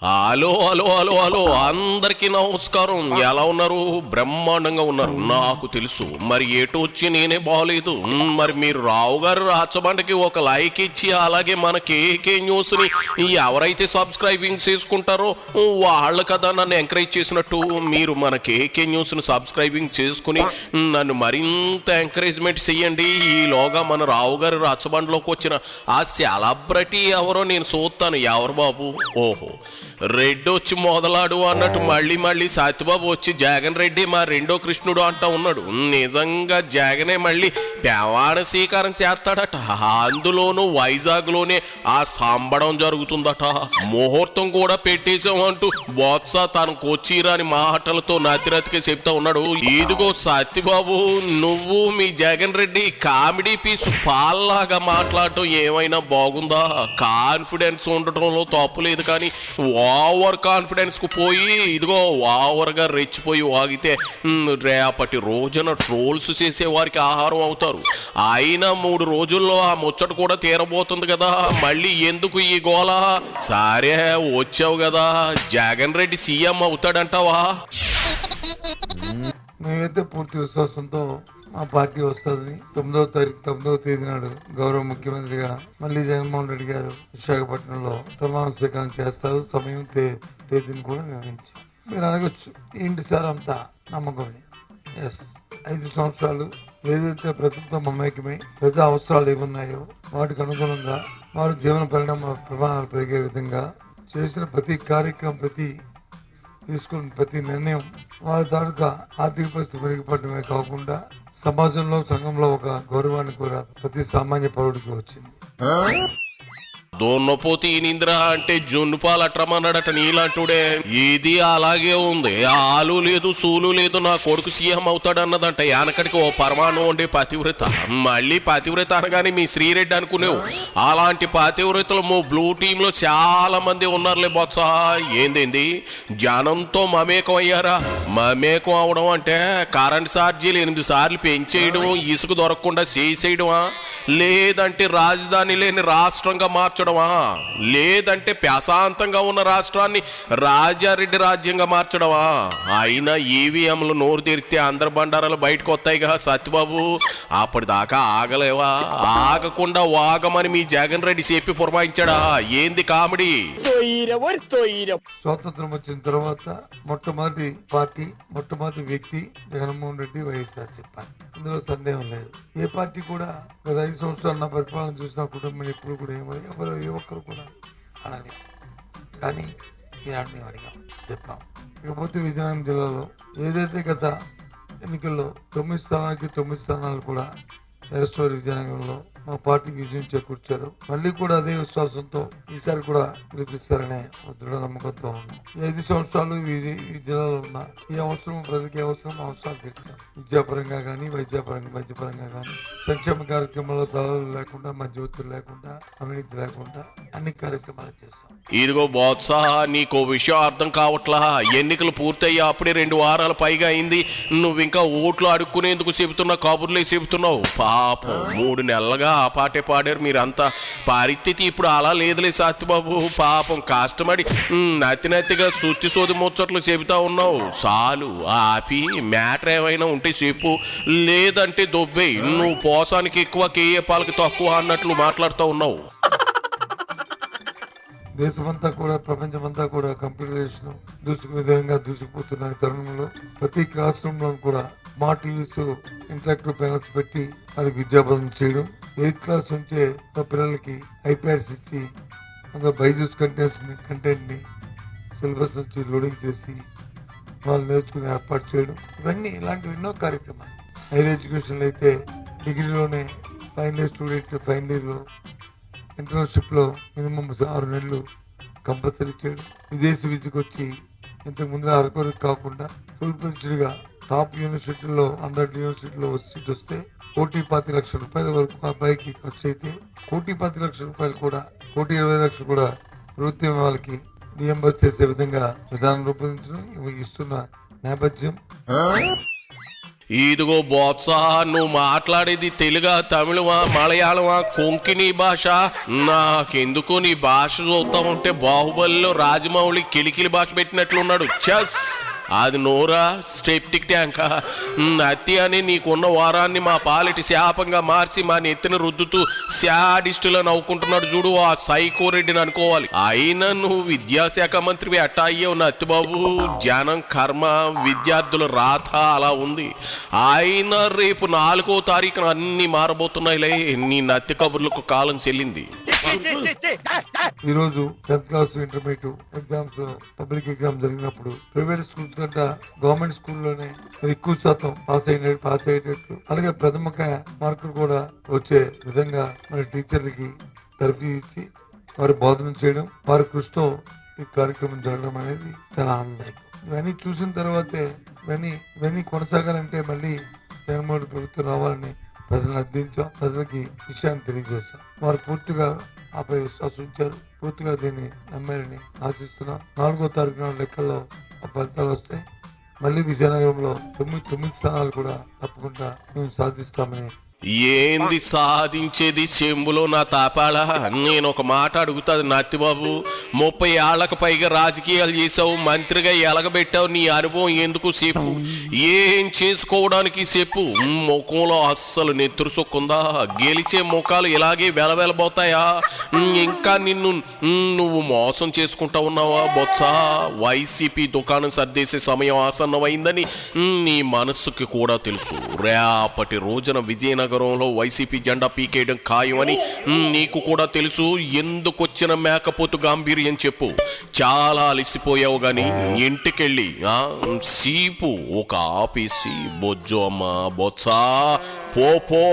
Hello hello hello hello అందరికీ నమస్కారం. ఎలా ఉన్నారు? బ్రహ్మాండంగా ఉన్నారు, నాకు తెలుసు. మరి ఎటు వచ్చి నేనే బాగలేదు. మరి మీరు రావు గారు రాచబండకి ఒక లైక్ ఇచ్చి, అలాగే మన కేకే న్యూస్ని ఎవరైతే సబ్స్క్రైబింగ్ చేసుకుంటారో వాళ్ళు కదా నన్ను ఎంకరేజ్ చేసినట్టు, మీరు మన కేకే న్యూస్ని సబ్స్క్రైబింగ్ చేసుకుని నన్ను మరింత ఎంకరేజ్మెంట్ చెయ్యండి. ఈలోగా మన రావు గారు రాచబండలోకి వచ్చిన ఆ సెలబ్రిటీ ఎవరో నేను చూస్తాను. ఎవరు బాబు? ఓహో, రెడ్డి వచ్చి మొదలాడు అన్నట్టు మళ్ళీ సత్యబాబు వచ్చి జగన్ రెడ్డి మా రెండో కృష్ణుడు అంటా ఉన్నాడు. నిజంగా జగనే మళ్ళీ ప్రమాణ స్వీకారం చేస్తాడట. అందులోనూ వైజాగ్ లోనే ఆ సంబడం జరుగుతుందట. ముహూర్తం కూడా పెట్టేశాం అంటూ బొత్స తనకు వచ్చిరాని మాటలతో నతిరతికి చెప్తా ఉన్నాడు. ఇదిగో సత్యబాబు, నువ్వు మీ జగన్ రెడ్డి కామెడీ పీస్ పాల్లాగా మాట్లాడటం ఏమైనా బాగుందా? కాన్ఫిడెన్స్ ఉండటంలో తప్పు లేదు, కానీ ఓవర్ కాన్ఫిడెన్స్ కు పోయి ఇదిగో ఓవర్ గా రెచ్చిపోయి వాగితే రేపటి రోజున ట్రోల్స్ చేసే వారికి ఆహారం అవుతారు. అయినా 3 రోజుల్లో ఆ ముచ్చట కూడా తీరబోతుంది కదా, మళ్ళీ ఎందుకు ఈ గోల? సరే వచ్చావు కదా, జగన్ రెడ్డి సీఎం అవుతాడంటావా? మేమైతే పూర్తి విశ్వాసంతో మా పార్టీ వస్తుంది. 9వ తేదీ నాడు గౌరవ ముఖ్యమంత్రిగా మళ్ళీ జగన్మోహన్ రెడ్డి గారు విశాఖపట్నంలో ప్రమాణ స్వీకారం చేస్తారు. సమయం తేదీని కూడా నిర్ణయించి మీరు అడగచ్చు, ఏంటి సార్ అంత నమ్మకం? ఎస్, 5 సంవత్సరాలు ఏదైతే ప్రజలతో మమేకమై ప్రజా అవసరాలు ఏమున్నాయో వాటికి అనుగుణంగా వారి జీవన ప్రమాణాలు పెరిగే విధంగా చేసిన ప్రతి కార్యక్రమం, తీసుకున్న ప్రతి నిర్ణయం వారి తాలూకా ఆర్థిక పరిస్థితి మెరుగుపడమే కాకుండా సమాజంలో, సంఘంలో ఒక గౌరవాన్ని కూడా ప్రతి సామాన్య పౌరుడికి వచ్చింది. దోన్నపోతి నింద్ర అంటే జున్నుపాలు అట్రమన్నాడట నీలాంటుడే. ఇది అలాగే ఉంది. ఆలు లేదు, సూలు లేదు, నా కొడుకు సీఎం అవుతాడన్నదంట. వెనకడికి ఓ పరమాణం ఉండే పతివ్రత. మళ్ళీ పతివ్రత అనగానే మీ శ్రీరెడ్డి అనుకునేవు. అలాంటి పతివ్రతలు బ్లూ టీమ్ లో చాలా మంది ఉన్నారులే బొత్స. ఏందేంది జనంతో మమేకం అయ్యారా? మమేకం అవడం అంటే కరెంట్ ఛార్జీలు 8 సార్లు పెంచేయడం, ఇసుక దొరకకుండా చేసేయడమా? లేదంటే రాజధాని లేని రాష్ట్రంగా మార్చడం, లేదంటే ప్రశాంతంగా ఉన్న రాష్ట్రాన్ని రాజారెడ్డి రాజ్యంగా మార్చడమా? అయినా ఈవీఎంలు నోరు తెరిస్తే అందరి బండారాలు బయటకు వస్తాయిగా సత్యబాబు. అప్పటిదాకా ఆగలేవా? ఆగకుండా వాగమని మీ జగన్ రెడ్డి చెప్పి పురమాయించాడా? ఏంది కామెడీ? స్వాతంత్రం వచ్చిన తర్వాత మొట్టమొదటి వ్యక్తి జగన్మోహన్ రెడ్డి, వైఎస్ఆర్సీపీ పార్టీ. ఇందులో సందేహం లేదు. ఏ పార్టీ కూడా గత 5 సంవత్సరాలు నా పరిపాలన చూసిన కుటుంబం ఎప్పుడు కూడా ఏ ఒక్కరు కూడా అడగలేదు. కానీ ఈనాడు మేము అడిగాం, చెప్పాం. ఇకపోతే విజయనగరం జిల్లాలో ఏదైతే గత ఎన్నికల్లో 9 స్థానాలు కూడా ఎరస్టోరి విజయనగరంలో మా పార్టీకి విజయం చేకూర్చారు. మళ్ళీ కూడా అదే విశ్వాసంతో ఈసారి కూడా గెలిపిస్తారనే దృఢ నమ్మకంతో ఉన్నాం. 5 సంవత్సరాలు ఈ జిల్లాలో ఉన్న ఏ అవసరం, ప్రజలకు ఏ అవసరాలు తీర్చాం. విద్యాపరంగా కానీ, వైద్యపరంగా కానీ, సంక్షేమ కార్యక్రమాల్లో దళాలు లేకుండా, మధ్యవర్తులు లేకుండా, అవినీతి లేకుండా అన్ని కార్యక్రమాలు చేస్తాం. ఇదిగో బొత్స, నీకో విషయం అర్థం కావట్లా. ఎన్నికలు పూర్తయ్యా అప్పుడే 2 వారాల పైగా అయింది. నువ్వు ఇంకా ఓట్లు అడుక్కునేందుకు చెబుతున్నా కబుర్లే చెబుతున్నావు. పాపం 3 నెలలుగా ఆ పాటే పాడారు మీరంతా. పరిస్థితి ఇప్పుడు అలా లేదులే సత్యబాబు. పాపం కష్టపడి నత్తిగా సుత్తి సోది ముచ్చట్లు చెబుతా ఉన్నావు. చాలు, ఆపి మ్యాటర్ ఏమైనా ఉంటే చెప్పు, లేదంటే దొబ్బే. నువ్వు పోసానికి ఎక్కువ, కేఏ పాలకి తక్కువ అన్నట్లు మాట్లాడుతూ ఉన్నావు. దేశమంతా కూడా, ప్రపంచమంతా కూడా కంప్యూటరైజేషన్ దూసుకుపోతున్న తరుణంలో ప్రతి క్లాస్ రూమ్ లో కూడా స్మార్ట్ టీవీస్, ఇంటరాక్టివ్ ప్యానల్స్ పెట్టి వాళ్ళకి విద్యాబోధన చేయడం. 8th క్లాస్ నుంచే పిల్లలకి ఐప్యాడ్స్ ఇచ్చి అందులో బైజూస్ కంటెంట్ ని సిలబస్ నుంచి లోడింగ్ చేసి వాళ్ళు నేర్చుకుని ఏర్పాటు చేయడం. ఇవన్నీ ఇలాంటివి ఎన్నో కార్యక్రమాలు. హైయర్ ఎడ్యుకేషన్ అయితే డిగ్రీలోనే ఫైనల్ ఇయర్ స్టూడెంట్ ఫైనల్ ఇయర్లో ఇంటర్న్షిప్ లో మినిమం 6 నెలలు కంపల్సరీ చేయడం. విదేశీ విద్యకు వచ్చి ఇంతకు ముందు అరకొరకు కాకుండా ఫుల్ ఫ్లెడ్జ్డ్గా టాప్ యూనివర్సిటీలో 100 యూనివర్సిటీలో సీట్ వస్తే 1,25,00,000 రూపాయల వరకు అబ్బాయికి ఖర్చు అయితే 1,25,00,000 రూపాయలు కూడా 1,20,00,000 కూడా ప్రభుత్వం వాళ్ళకి రియంబర్స్ చేసే విధంగా విధానం రూపొందించడం ఇస్తున్న నేపథ్యం. ఇదిగో బొత్సా, నువ్వు మాట్లాడేది తెలుగా, తమిళమా, మలయాళమా, కొంకిణి భాష? నాకెందుకు నీ భాష చూస్తా ఉంటే బాహుబలిలో రాజమౌళి కిలికిలి భాష పెట్టినట్లున్నాడు. చెస్ అది నోరా స్టెప్టిక్ ట్యాంకా? అత్తి అని నీకున్న వారాన్ని మా పాలిటి శాపంగా మార్చి మా నెత్తిన రుద్దుతూ శాడిస్టులో నవ్వుకుంటున్నాడు చూడు, ఆ సైకో రెడ్డిని అనుకోవాలి. అయినా నువ్వు విద్యాశాఖ మంత్రివి అట్టా అయ్యావు నత్తిబాబు. జనం కర్మ, విద్యార్థుల రాత అలా ఉంది. అయినా రేపు 4వ తారీఖున అన్ని మారబోతున్నాయిలే. నీ నత్తి కబుర్లకు కాలం చెల్లింది. ఈ రోజు 10th class intermediate exams public exam జరిగినప్పుడు ప్రైవేట్ స్కూల్స్ కంటే గవర్నమెంట్ స్కూల్లోనే ఎక్కువ శాతం పాస్ అయ్యేటట్లు, అలాగే ప్రథమ మార్కులు కూడా వచ్చే విధంగా మన టీచర్లకి తరఫీ ఇచ్చి వారి బోధన చేయడం, వారి కృషితో ఈ కార్యక్రమం జరగడం అనేది చాలా ఆనందదాయకం. ఇవన్నీ చూసిన తర్వాతే ఇవన్నీ కొనసాగాలంటే మళ్ళీ జగన్మోహన్ ప్రభుత్వం రావాలని ప్రజలను అర్థించాం, ప్రజలకి విషయాన్ని తెలియజేశాం. వారు పూర్తిగా ఆపై విశ్వాసించారు, పూర్తిగా దీన్ని నమ్మారని ఆశిస్తున్నాం. 4వ తారీఖు నాడు లెక్కల్లో ఆ ఫలితాలు వస్తాయి. మళ్ళీ విజయనగరంలో 9 స్థానాలు కూడా తప్పకుండా మేము సాధిస్తామని. ఏంది సాధించేది చెంబులో నా తాపాళ? నేను ఒక మాట అడుగుతాది నత్తిబాబు. 30 ఏళ్లకు పైగా రాజకీయాలు చేసావు, మంత్రిగా ఎలగబెట్టావు. నీ అనుభవం ఎందుకు చెప్పు, ఏం చేసుకోవడానికి చెప్పు. ముఖంలో అస్సలు నెత్తురు సొక్కుందా? గెలిచే ముఖాలు ఇలాగే వెలవెలబోతాయా? ఇంకా నువ్వు మోసం చేసుకుంటా ఉన్నావా బొత్స? వైసీపీ దుకాణం సర్దేసే సమయం ఆసన్నమైందని నీ మనస్సుకి కూడా తెలుసు. రేపటి రోజున విజయనగరంలో వైసీపీ జెండా పీకేయడం ఖాయమని నీకు కూడా తెలుసు. ఎందుకొచ్చిన మేకపోతు గాంభీర్యం చెప్పు. చాలా అలసిపోయావు గాని ఇంటికెళ్ళి సీపు ఒక ఆపేసి బొజ్జో అమ్మ బొత్సా పో.